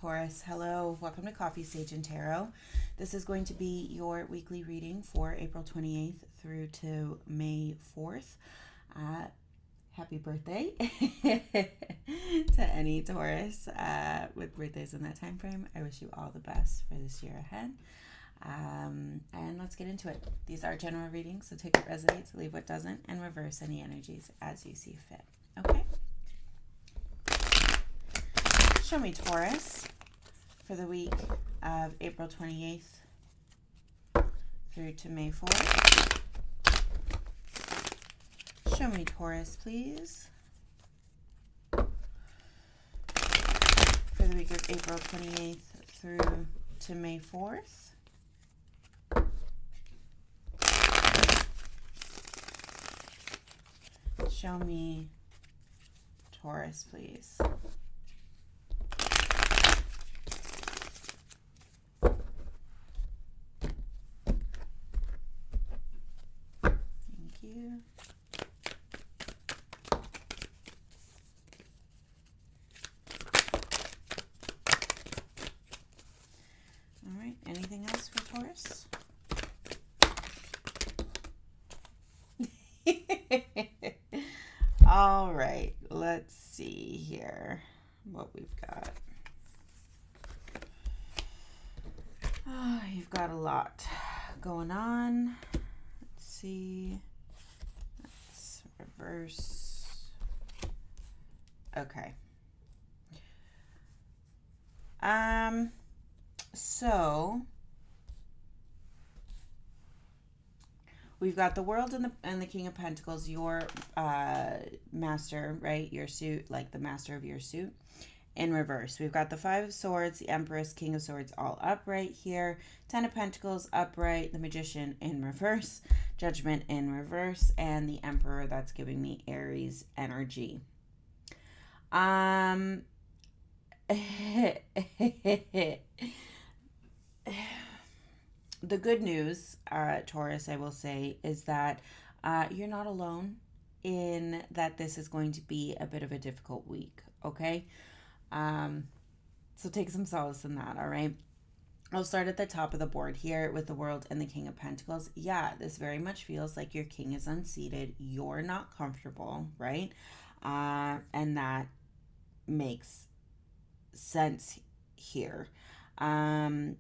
Taurus, hello. Welcome to Coffee Sage and Tarot. This is going to be your weekly reading for April 28th through to May 4th. Happy birthday to any Taurus with birthdays in that time frame. I wish you all the best for this year ahead. And let's get into it. These are general readings, so take what resonates, leave what doesn't, and reverse any energies as you see fit. Okay? Show me Taurus for the week of April 28th through to May 4th. Show me Taurus, please, for the week of April 28th through to May 4th. Show me Taurus, please. Thank you. All right, anything else for Taurus? All right, let's see here what we've got. Oh, you've got a lot going on. Let's see. Let's reverse. Okay. So we've got the World and the King of Pentacles, your master, right? Your suit, like the master of your suit, in reverse. We've got the Five of Swords, the Empress, King of Swords, all upright here. Ten of Pentacles upright, the Magician in reverse, Judgment in reverse, and the Emperor. That's giving me Aries energy. The good news, Taurus, I will say, is that you're not alone in that this is going to be a bit of a difficult week, okay? So take some solace in that, all right? I'll start at the top of the board here with the World and the King of Pentacles. Yeah, this very much feels like your king is unseated. You're not comfortable, right? And that makes sense here.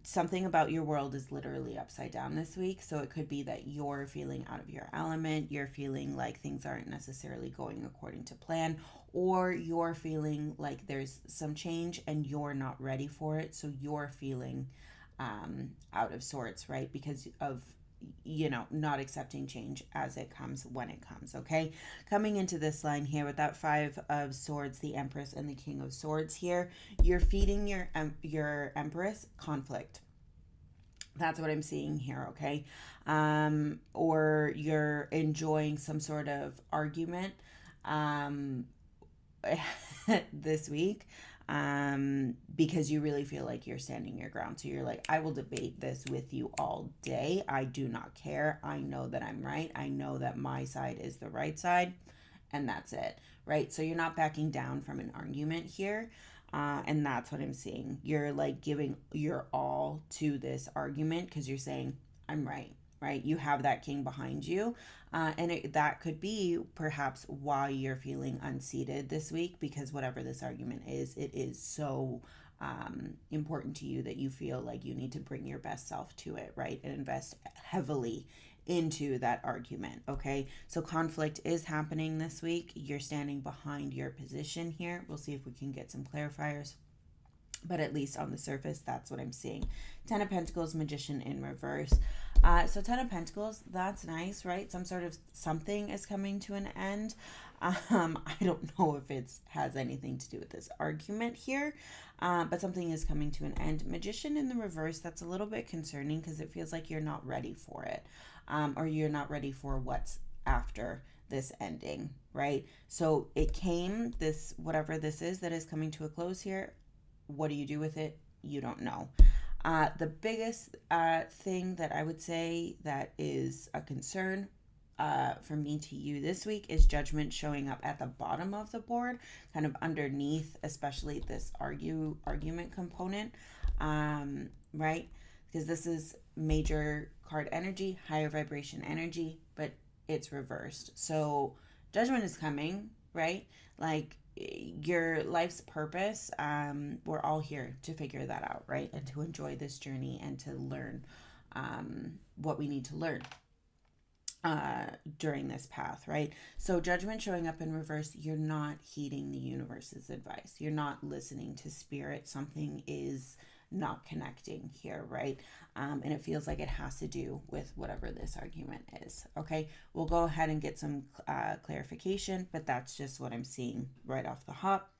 Something about your world is literally upside down this week. So it could be that you're feeling out of your element. You're feeling like things aren't necessarily going according to plan, or you're feeling like there's some change and you're not ready for it. So you're feeling out of sorts, right? Because of, not accepting change as it comes when it comes, okay? Coming into this line here with that Five of Swords, the Empress, and the King of Swords here, you're feeding your Empress conflict. That's what I'm seeing here, okay? Or you're enjoying some sort of argument this week. Because you really feel like you're standing your ground. So you're like, I will debate this with you all day. I do not care. I know that I'm right. I know that my side is the right side, and that's it, right? So you're not backing down from an argument here, and that's what I'm seeing. You're like giving your all to this argument because you're saying, I'm right. Right? You have that king behind you. And that could be perhaps why you're feeling unseated this week, because whatever this argument is, it is so important to you that you feel like you need to bring your best self to it, right? And invest heavily into that argument, okay? So conflict is happening this week. You're standing behind your position here. We'll see if we can get some clarifiers. But at least on the surface, that's what I'm seeing. Ten of Pentacles, Magician in reverse. So Ten of Pentacles, that's nice, right? Some sort of something is coming to an end. I don't know if it has anything to do with this argument here, but something is coming to an end. Magician in the reverse, that's a little bit concerning because it feels like you're not ready for it, or you're not ready for what's after this ending, right? So it came, this, whatever this is that is coming to a close here. What do you do with it? You don't know. The biggest thing that I would say that is a concern for me to you this week is judgment showing up at the bottom of the board, kind of underneath, especially this argument component, right? Because this is major card energy, higher vibration energy, but it's reversed. So judgment is coming, right? Like your life's purpose, we're all here to figure that out, right? And to enjoy this journey and to learn what we need to learn during this path, right? So judgment showing up in reverse, you're not heeding the universe's advice. You're not listening to spirit. Something is not connecting here, right? And it feels like it has to do with whatever this argument is, okay? We'll go ahead and get some clarification, but that's just what I'm seeing right off the hop.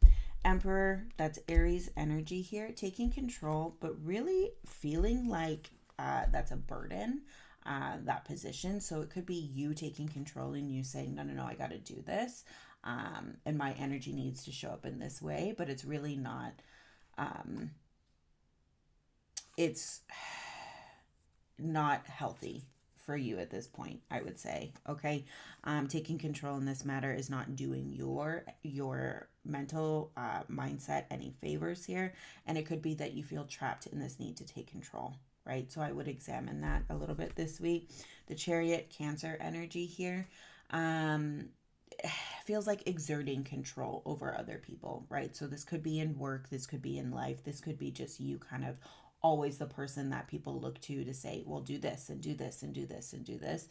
Emperor, that's Aries energy here, taking control, but really feeling like that's a burden, that position. So it could be you taking control and you saying, no, I got to do this. And my energy needs to show up in this way, but it's really not, it's not healthy for you at this point, I would say. Okay. Taking control in this matter is not doing your mental mindset any favors here. And it could be that you feel trapped in this need to take control, right? So I would examine that a little bit this week. The Chariot, Cancer energy here feels like exerting control over other people, right? So this could be in work, this could be in life, this could be just you kind of always the person that people look to say, well, do this and do this and do this and do this.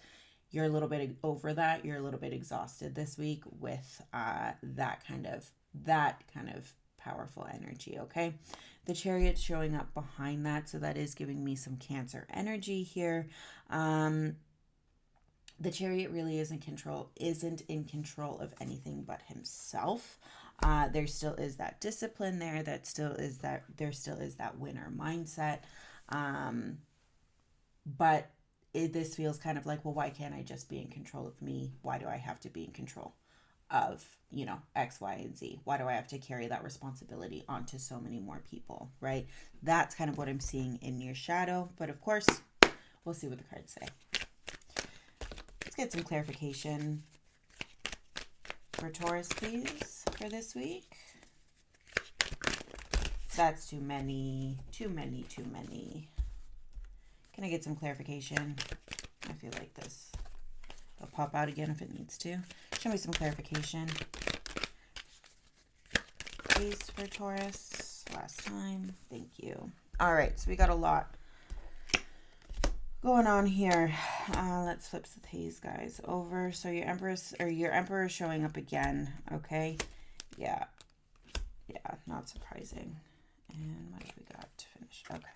You're a little bit over that. You're a little bit exhausted this week with that kind of powerful energy, okay? The Chariot showing up behind that, so that is giving me some Cancer energy here. The Chariot really isn't in control of anything but himself. There still is that discipline there. There still is that winner mindset. But this feels kind of like, well, why can't I just be in control of me? Why do I have to be in control of, X, Y, and Z? Why do I have to carry that responsibility onto so many more people, right? That's kind of what I'm seeing in your shadow. But of course, we'll see what the cards say. Let's get some clarification for Taurus, please, for this week. That's too many. Can I get some clarification? I feel like this. It'll pop out again if it needs to. Show me some clarification, please, for Taurus. Last time. Thank you. All right, so we got a lot going on here. Let's flip these guys over. So your emperor is showing up again. Okay. Yeah, not surprising. And what have we got to finish? Okay.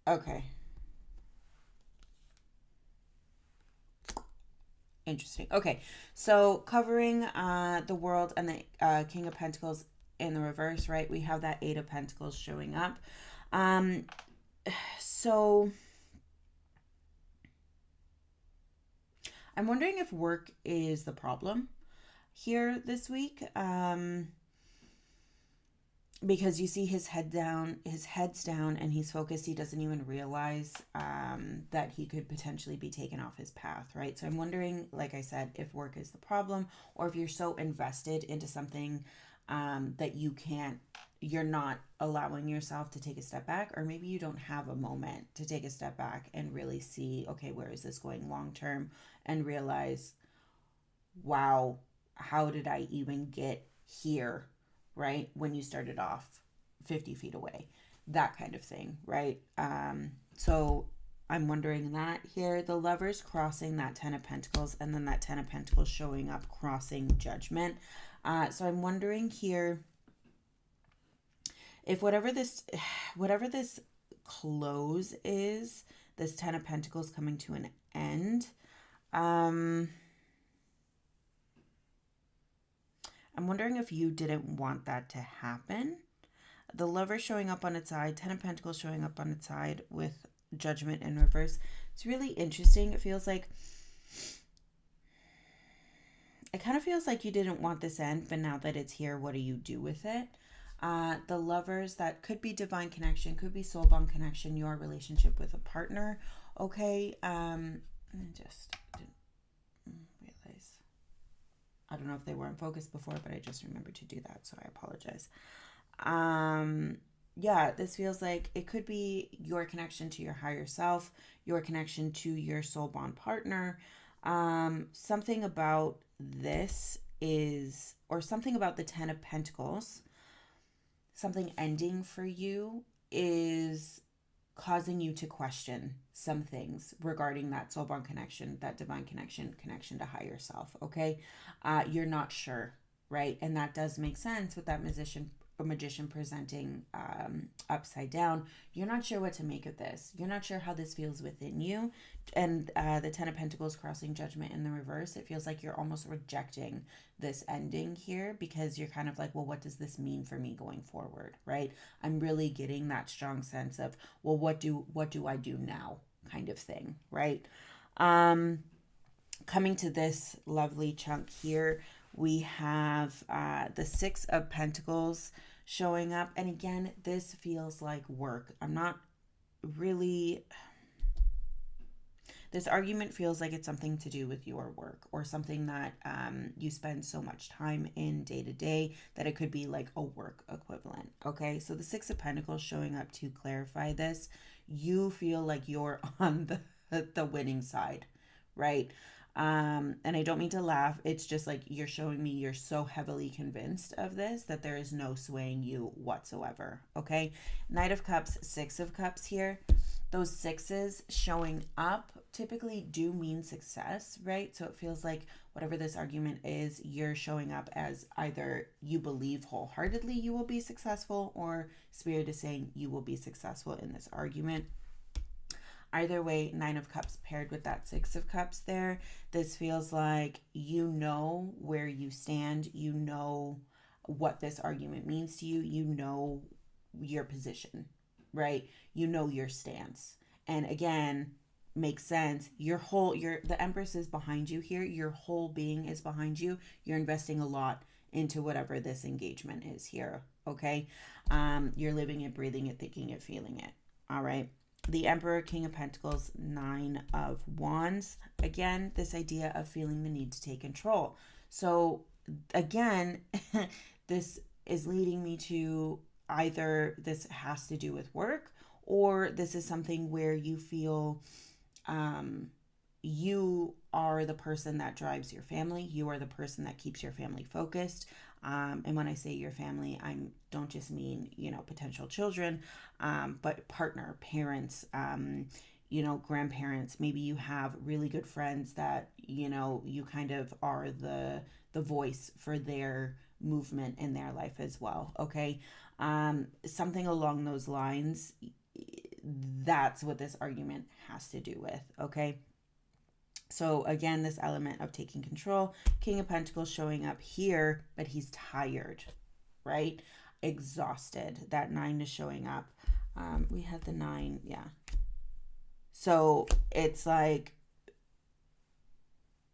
Okay. Interesting. Okay. So covering the world and the King of Pentacles in the reverse, right? We have that Eight of Pentacles showing up. So I'm wondering if work is the problem here this week. Because you see his head's down and he's focused. He doesn't even realize that he could potentially be taken off his path, right? So I'm wondering, like I said, if work is the problem, or if you're so invested into something that you're not allowing yourself to take a step back, or maybe you don't have a moment to take a step back and really see, okay, where is this going long term, and realize, wow, how did I even get here? Right? When you started off 50 feet away, that kind of thing, right? So I'm wondering that here, the Lovers crossing that Ten of Pentacles, and then that Ten of Pentacles showing up crossing Judgment. So I'm wondering here if whatever this close is, this Ten of Pentacles coming to an end, I'm wondering if you didn't want that to happen. The Lover showing up on its side, Ten of Pentacles showing up on its side with Judgment in reverse. It's really interesting. It kind of feels like you didn't want this end, but now that it's here, what do you do with it? The lovers, that could be divine connection, could be soul bond connection, your relationship with a partner. Okay. I just didn't realize. I don't know if they were in focus before, but I just remembered to do that, so I apologize. Yeah, this feels like it could be your connection to your higher self, your connection to your soul bond partner. Something about this is, or something about the Ten of Pentacles, something ending for you is causing you to question some things regarding that soul bond connection, that divine connection, connection to higher self. Okay. You're not sure, right? And that does make sense with that magician presenting upside down. You're not sure what to make of this. You're not sure how this feels within you. And the Ten of Pentacles crossing judgment in the reverse, it feels like you're almost rejecting this ending here because you're kind of like, well, what does this mean for me going forward, right? I'm really getting that strong sense of, well, what do I do now, kind of thing, right? Coming to this lovely chunk here, we have the Six of Pentacles showing up. And again, this feels like work. I'm not really... This argument feels like it's something to do with your work or something that you spend so much time in day to day that it could be like a work equivalent. Okay, so the Six of Pentacles showing up to clarify this. You feel like you're on the winning side, right? And I don't mean to laugh. It's just like you're showing me you're so heavily convinced of this that there is no swaying you whatsoever. Okay, Knight of Cups, Six of Cups here. Those sixes showing up typically do mean success, right? So it feels like whatever this argument is, you're showing up as either you believe wholeheartedly you will be successful, or Spirit is saying you will be successful in this argument. Either way, Nine of Cups paired with that Six of Cups there, this feels like you know where you stand, you know what this argument means to you, you know your position, right? You know your stance. And again, makes sense. The Empress is behind you here. Your whole being is behind you. You're investing a lot into whatever this engagement is here. Okay. You're living it, breathing it, thinking it, feeling it. All right. The Emperor, King of Pentacles, Nine of Wands. Again, this idea of feeling the need to take control. So again, this is leading me to either this has to do with work, or this is something where you feel you are the person that drives your family. You are the person that keeps your family focused. And when I say your family, I don't just mean, potential children, but partner, parents, grandparents. Maybe you have really good friends that, you kind of are the voice for their movement in their life as well. Okay. Something along those lines. That's what this argument has to do with. Okay. So again, this element of taking control, King of Pentacles showing up here, but he's tired, right? Exhausted. That Nine is showing up. We had the Nine. Yeah. So it's like,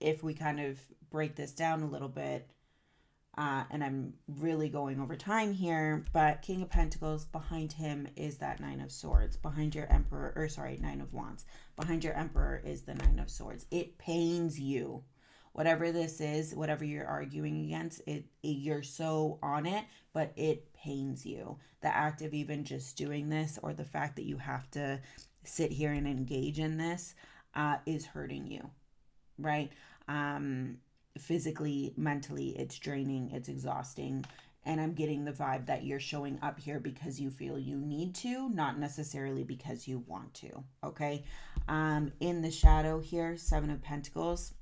if we kind of break this down a little bit, and I'm really going over time here, but King of Pentacles, behind him is that Nine of Swords. Behind your Emperor, Nine of Wands. Behind your Emperor is the Nine of Swords. It pains you. Whatever this is, whatever you're arguing against, you're so on it, but it pains you. The act of even just doing this, or the fact that you have to sit here and engage in this, is hurting you, right? Physically, mentally, it's draining, it's exhausting. And I'm getting the vibe that you're showing up here because you feel you need to, not necessarily because you want to. Okay. In the shadow here, Seven of Pentacles,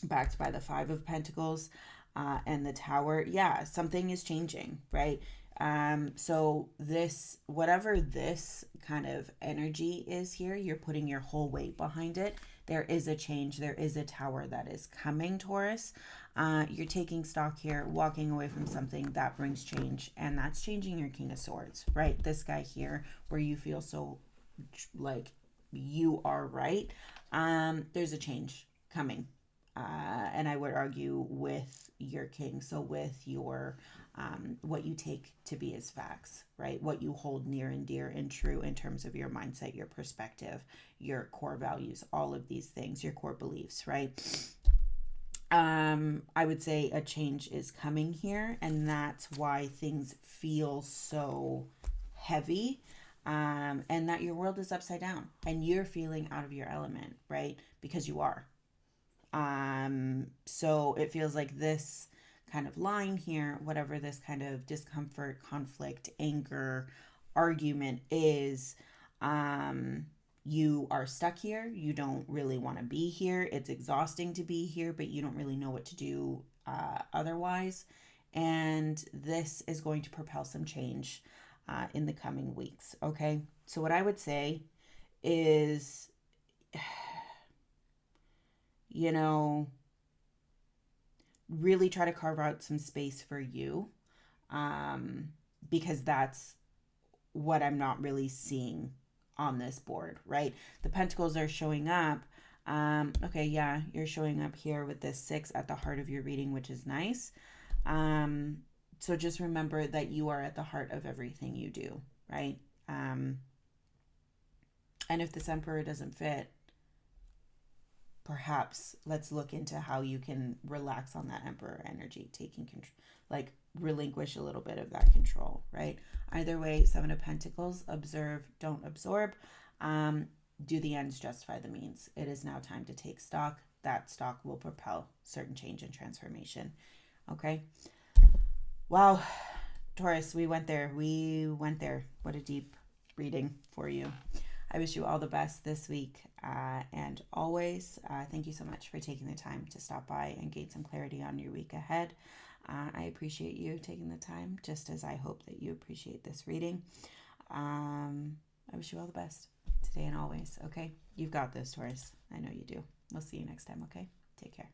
backed by the Five of Pentacles, and the Tower. Yeah, something is changing, right? So this, whatever this kind of energy is here, you're putting your whole weight behind it. There is a change. There is a tower that is coming, Taurus. You're taking stock here, walking away from something that brings change, and that's changing your King of Swords, right? This guy here, where you feel so like you are right. There's a change coming. and I would argue with your king. So with your what you take to be as facts, right? What you hold near and dear and true in terms of your mindset, your perspective, your core values, all of these things, your core beliefs, right? I would say a change is coming here, and that's why things feel so heavy, and that your world is upside down and you're feeling out of your element, right? Because you are. So it feels like this kind of line here, whatever this kind of discomfort, conflict, anger, argument is, you are stuck here. You don't really want to be here. It's exhausting to be here, but you don't really know what to do otherwise. And this is going to propel some change in the coming weeks. Okay. So, what I would say is, you know, really try to carve out some space for you, because that's what I'm not really seeing on this board, right? The pentacles are showing up. Okay, yeah, you're showing up here with this 6 at the heart of your reading, which is nice. So just remember that you are at the heart of everything you do, right? And if this emperor doesn't fit, perhaps let's look into how you can relax on that emperor energy, taking control, like relinquish a little bit of that control, right? Either way, 7 of Pentacles, observe, don't absorb. Do the ends justify the means? It is now time to take stock. That stock will propel certain change and transformation. Okay. Wow, Taurus, we went there. What a deep reading for you. I wish you all the best this week, and always. Thank you so much for taking the time to stop by and gain some clarity on your week ahead. I appreciate you taking the time, just as I hope that you appreciate this reading. I wish you all the best today and always, okay? You've got this, Taurus. I know you do. We'll see you next time, okay? Take care.